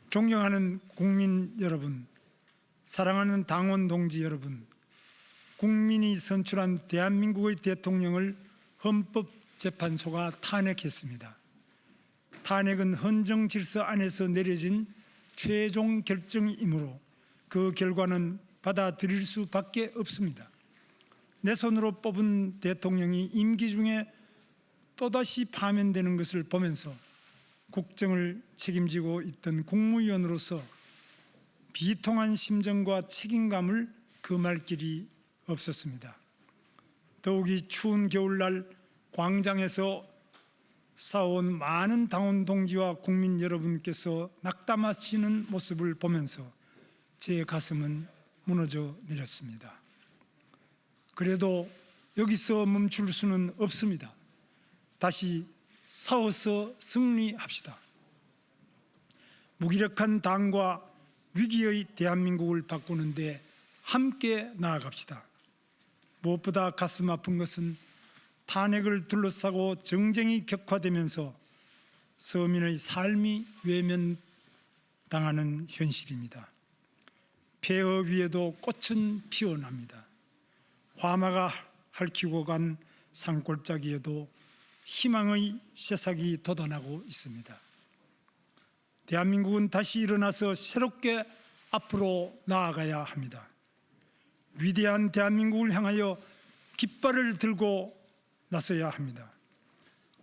존경하는 국민 여러분, 사랑하는 당원 동지 여러분, 국민이 선출한 대한민국의 대통령을 헌법재판소가 탄핵했습니다. 탄핵은 헌정 질서 안에서 내려진 최종 결정이므로 그 결과는 받아들일 수밖에 없습니다. 내 손으로 뽑은 대통령이 임기 중에 또다시 파면되는 것을 보면서 국정을 책임지고 있던 국무위원으로서 비통한 심정과 책임감을 금할 길이 없었습니다. 더욱이 추운 겨울날 광장에서 싸워온 많은 당원 동지와 국민 여러분께서 낙담하시는 모습을 보면서 제 가슴은 무너져 내렸습니다. 그래도 여기서 멈출 수는 없습니다. 다시 싸워서 승리합시다. 무기력한 당과 위기의 대한민국을 바꾸는데 함께 나아갑시다. 무엇보다 가슴 아픈 것은 탄핵을 둘러싸고 정쟁이 격화되면서 서민의 삶이 외면당하는 현실입니다. 폐허 위에도 꽃은 피어납니다. 화마가 핥히고 간 산골짜기에도 희망의 새싹이 돋아나고 있습니다. 대한민국은 다시 일어나서 새롭게 앞으로 나아가야 합니다. 위대한 대한민국을 향하여 깃발을 들고 나서야 합니다.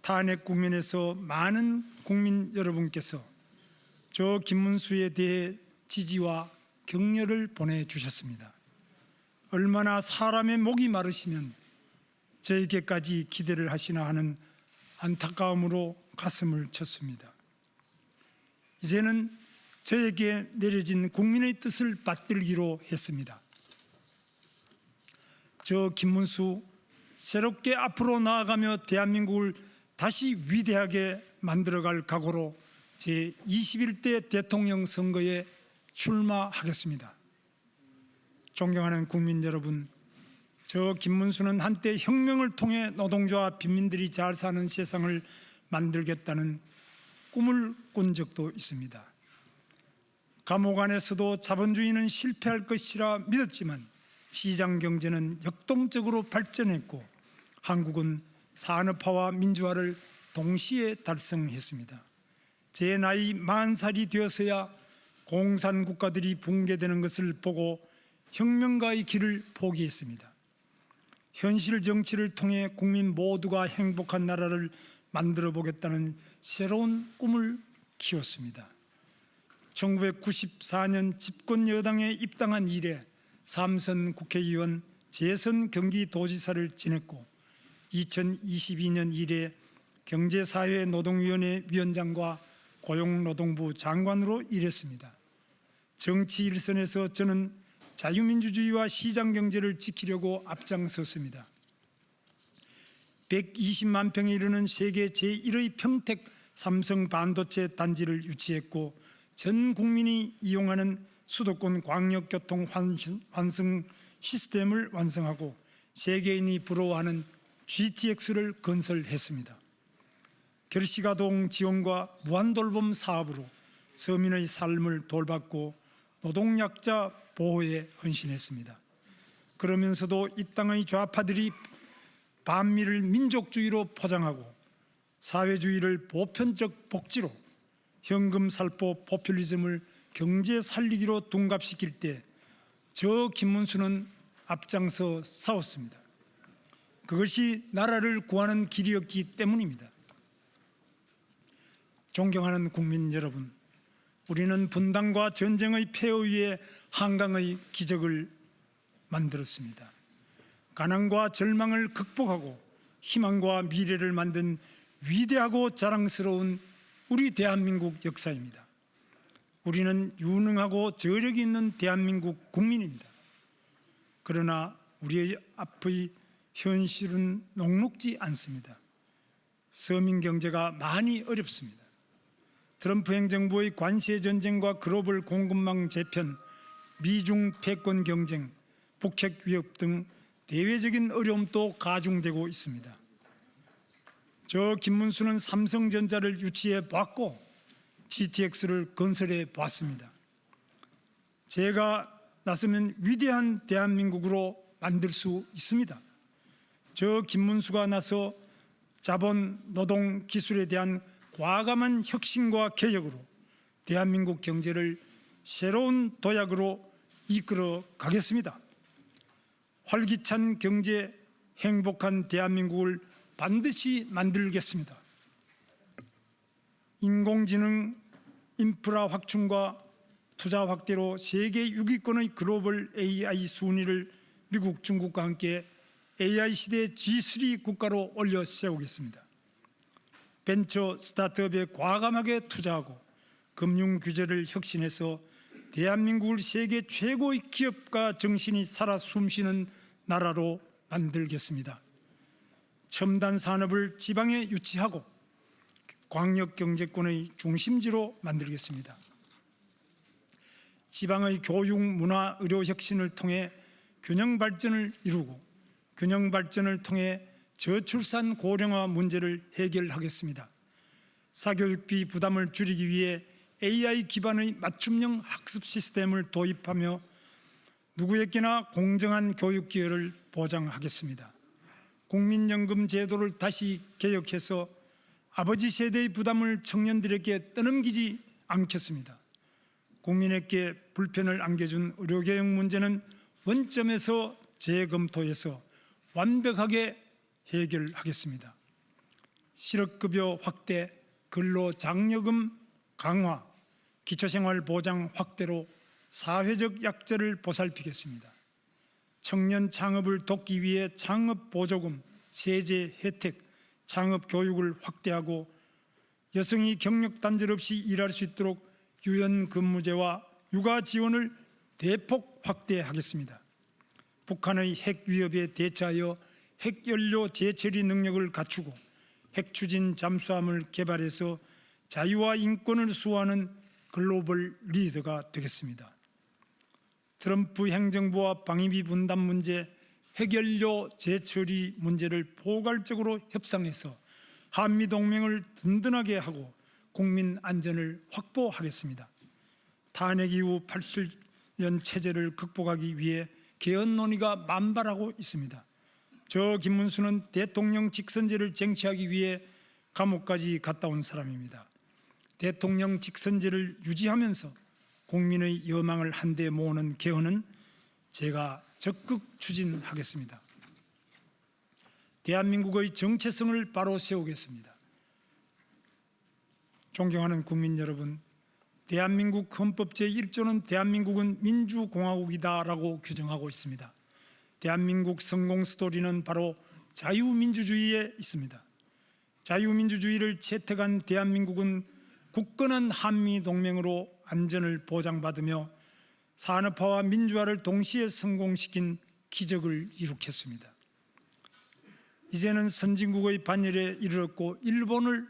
탄핵 국면에서 많은 국민 여러분께서 저 김문수에 대해 지지와 격려를 보내주셨습니다. 얼마나 사람의 목이 마르시면 저에게까지 기대를 하시나 하는 안타까움으로 가슴을 쳤습니다. 이제는 저에게 내려진 국민의 뜻을 받들기로 했습니다. 저 김문수 새롭게 앞으로 나아가며 대한민국을 다시 위대하게 만들어갈 각오로 제21대 대통령 선거에 출마하겠습니다. 존경하는 국민 여러분, 저 김문수는 한때 혁명을 통해 노동자와 빈민들이 잘 사는 세상을 만들겠다는 꿈을 꾼 적도 있습니다. 감옥 안에서도 자본주의는 실패할 것이라 믿었지만 시장 경제는 역동적으로 발전했고 한국은 산업화와 민주화를 동시에 달성했습니다. 제 나이 40살이 되어서야 공산국가들이 붕괴되는 것을 보고 혁명가의 길을 포기했습니다. 현실 정치를 통해 국민 모두가 행복한 나라를 만들어 보겠다는 새로운 꿈을 키웠습니다. 1994년 집권 여당에 입당한 이래 3선 국회의원, 재선 경기도지사를 지냈고 2022년 이래 경제사회노동위원회 위원장과 고용노동부 장관으로 일했습니다. 정치 일선에서 저는 자유민주주의와 시장경제를 지키려고 앞장섰습니다. 120만 평에 이르는 세계 제1의 평택 삼성 반도체 단지를 유치했고 전 국민이 이용하는 수도권 광역교통 환승 시스템을 완성하고 세계인이 부러워하는 GTX를 건설했습니다. 결식아동 지원과 무한돌봄 사업으로 서민의 삶을 돌봤고 노동약자 보호에 헌신했습니다. 그러면서도 이 땅의 좌파들이 반미를 민족주의로 포장하고 사회주의를 보편적 복지로 현금살포 포퓰리즘을 경제 살리기로 둔갑시킬 때 저 김문수는 앞장서 싸웠습니다. 그것이 나라를 구하는 길이었기 때문입니다. 존경하는 국민 여러분, 우리는 분단과 전쟁의 폐허 위에 한강의 기적을 만들었습니다. 가난과 절망을 극복하고 희망과 미래를 만든 위대하고 자랑스러운 우리 대한민국 역사입니다. 우리는 유능하고 저력이 있는 대한민국 국민입니다. 그러나 우리의 앞의 현실은 녹록지 않습니다. 서민 경제가 많이 어렵습니다. 트럼프 행정부의 관세 전쟁과 글로벌 공급망 재편, 미중 패권 경쟁, 북핵 위협 등 대외적인 어려움도 가중되고 있습니다. 저 김문수는 삼성전자를 유치해 봤고 GTX를 건설해 보았습니다. 제가 나서면 위대한 대한민국으로 만들 수 있습니다. 저 김문수가 나서 자본, 노동, 기술에 대한 과감한 혁신과 개혁으로 대한민국 경제를 새로운 도약으로 이끌어 가겠습니다. 활기찬 경제, 행복한 대한민국을 반드시 만들겠습니다. 인공지능 인프라 확충과 투자 확대로 세계 6위권의 글로벌 AI 순위를 미국, 중국과 함께 AI 시대 G3 국가로 올려 세우겠습니다. 벤처 스타트업에 과감하게 투자하고 금융 규제를 혁신해서 대한민국을 세계 최고의 기업가 정신이 살아 숨쉬는 나라로 만들겠습니다. 첨단 산업을 지방에 유치하고 광역 경제권의 중심지로 만들겠습니다. 지방의 교육, 문화, 의료 혁신을 통해 균형 발전을 이루고 균형 발전을 통해 저출산 고령화 문제를 해결하겠습니다. 사교육비 부담을 줄이기 위해 AI 기반의 맞춤형 학습 시스템을 도입하며 누구에게나 공정한 교육 기회를 보장하겠습니다. 국민연금 제도를 다시 개혁해서 아버지 세대의 부담을 청년들에게 떠넘기지 않겠습니다. 국민에게 불편을 안겨준 의료개혁 문제는 원점에서 재검토해서 완벽하게 해결하겠습니다. 실업급여 확대, 근로장려금 강화, 기초생활보장 확대로 사회적 약자를 보살피겠습니다. 청년 창업을 돕기 위해 창업보조금, 세제 혜택, 창업교육을 확대하고 여성이 경력단절 없이 일할 수 있도록 유연근무제와 육아지원을 대폭 확대하겠습니다. 북한의 핵 위협에 대처하여 핵연료 재처리 능력을 갖추고 핵추진 잠수함을 개발해서 자유와 인권을 수호하는 글로벌 리더가 되겠습니다. 트럼프 행정부와 방위비 분담 문제, 핵연료 재처리 문제를 포괄적으로 협상해서 한미동맹을 든든하게 하고 국민 안전을 확보하겠습니다. 탄핵 이후 87년 체제를 극복하기 위해 개헌 논의가 만발하고 있습니다. 저 김문수는 대통령 직선제를 쟁취하기 위해 감옥까지 갔다 온 사람입니다. 대통령 직선제를 유지하면서 국민의 여망을 한데 모으는 개헌은 제가 적극 추진하겠습니다. 대한민국의 정체성을 바로 세우겠습니다. 존경하는 국민 여러분, 대한민국 헌법 제1조는 대한민국은 민주공화국이다라고 규정하고 있습니다. 대한민국 성공 스토리는 바로 자유민주주의에 있습니다. 자유민주주의를 채택한 대한민국은 굳건한 한미동맹으로 안전을 보장받으며 산업화와 민주화를 동시에 성공시킨 기적을 이룩했습니다. 이제는 선진국의 반열에 이르렀고 일본을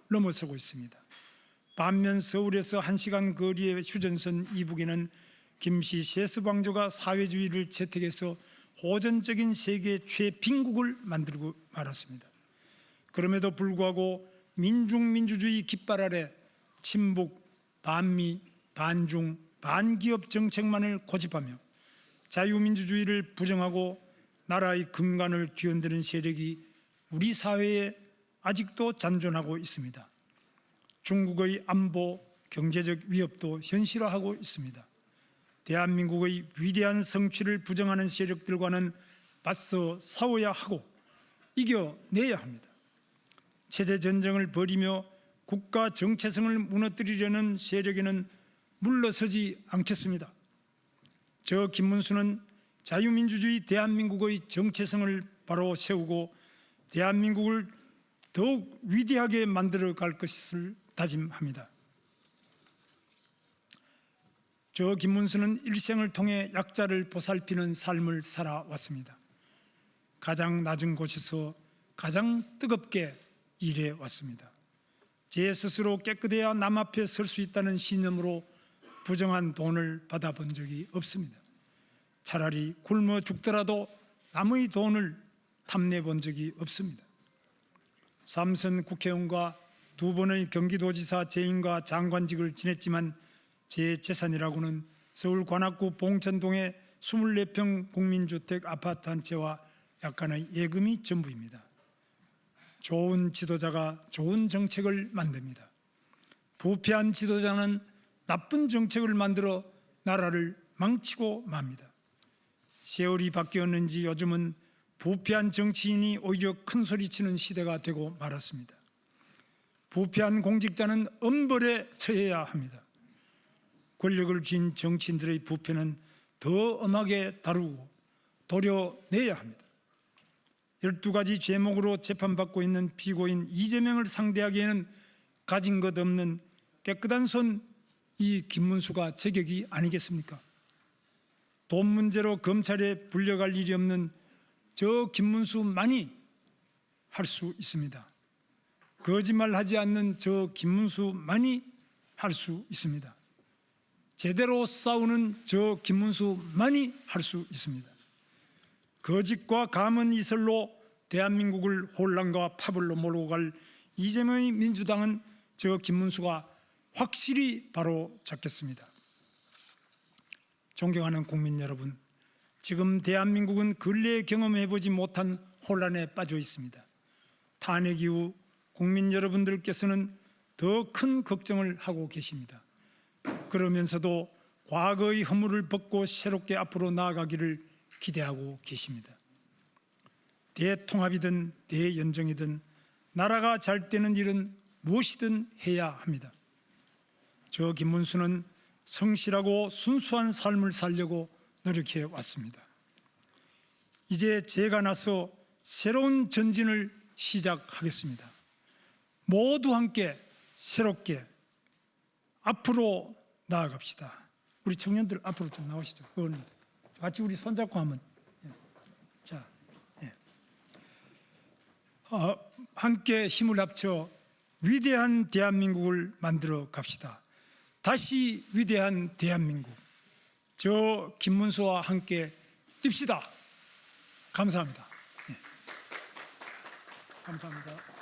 넘어서고 있습니다. 반면 서울에서 1시간 거리의 휴전선 이북에는 김씨 세습왕조가 사회주의를 채택해서 호전적인 세계 최빈국을 만들고 말았습니다. 그럼에도 불구하고 민중민주주의 깃발 아래 친북, 반미, 반중, 반기업 정책만을 고집하며 자유민주주의를 부정하고 나라의 근간을 뒤흔드는 세력이 우리 사회에 아직도 잔존하고 있습니다. 중국의 안보, 경제적 위협도 현실화하고 있습니다. 대한민국의 위대한 성취를 부정하는 세력들과는 맞서 싸워야 하고 이겨내야 합니다. 체제 전쟁을 벌이며 국가 정체성을 무너뜨리려는 세력에는 물러서지 않겠습니다. 저 김문수는 자유민주주의 대한민국의 정체성을 바로 세우고 대한민국을 더욱 위대하게 만들어갈 것을 다짐합니다. 저 김문수는 일생을 통해 약자를 보살피는 삶을 살아왔습니다. 가장 낮은 곳에서 가장 뜨겁게 일해왔습니다. 제 스스로 깨끗해야 남 앞에 설 수 있다는 신념으로 부정한 돈을 받아본 적이 없습니다. 차라리 굶어 죽더라도 남의 돈을 탐내본 적이 없습니다. 삼선 국회의원과 2번의 경기도지사 재임과 장관직을 지냈지만 제 재산이라고는 서울 관악구 봉천동의 24평 국민주택 아파트 한 채와 약간의 예금이 전부입니다. 좋은 지도자가 좋은 정책을 만듭니다. 부패한 지도자는 나쁜 정책을 만들어 나라를 망치고 맙니다. 세월이 바뀌었는지 요즘은 부패한 정치인이 오히려 큰소리치는 시대가 되고 말았습니다. 부패한 공직자는 엄벌에 처해야 합니다. 권력을 쥔 정치인들의 부패는 더 엄하게 다루고 도려내야 합니다. 12가지 죄목으로 재판받고 있는 피고인 이재명을 상대하기에는 가진 것 없는 깨끗한 손 이 김문수가 제격이 아니겠습니까? 돈 문제로 검찰에 불려갈 일이 없는 저 김문수만이 할 수 있습니다. 거짓말하지 않는 저 김문수만이 할 수 있습니다. 제대로 싸우는 저 김문수만이 할 수 있습니다. 거짓과 감언 이설로 대한민국을 혼란과 파벌로 몰고 갈 이재명의 민주당은 저 김문수가 확실히 바로 잡겠습니다. 존경하는 국민 여러분, 지금 대한민국은 근래에 경험해보지 못한 혼란에 빠져 있습니다. 탄핵 이후 국민 여러분들께서는 더 큰 걱정을 하고 계십니다. 그러면서도 과거의 허물을 벗고 새롭게 앞으로 나아가기를 기대하고 계십니다. 대통합이든 대연정이든 나라가 잘 되는 일은 무엇이든 해야 합니다. 저 김문수는 성실하고 순수한 삶을 살려고 노력해 왔습니다. 이제 제가 나서 새로운 전진을 시작하겠습니다. 모두 함께 새롭게 앞으로 나아갑시다. 우리 청년들 앞으로 좀 나오시죠. 같이 우리 손잡고 하면 자, 함께 힘을 합쳐 위대한 대한민국을 만들어 갑시다. 다시 위대한 대한민국, 저 김문수와 함께 뜁시다. 감사합니다. 감사합니다.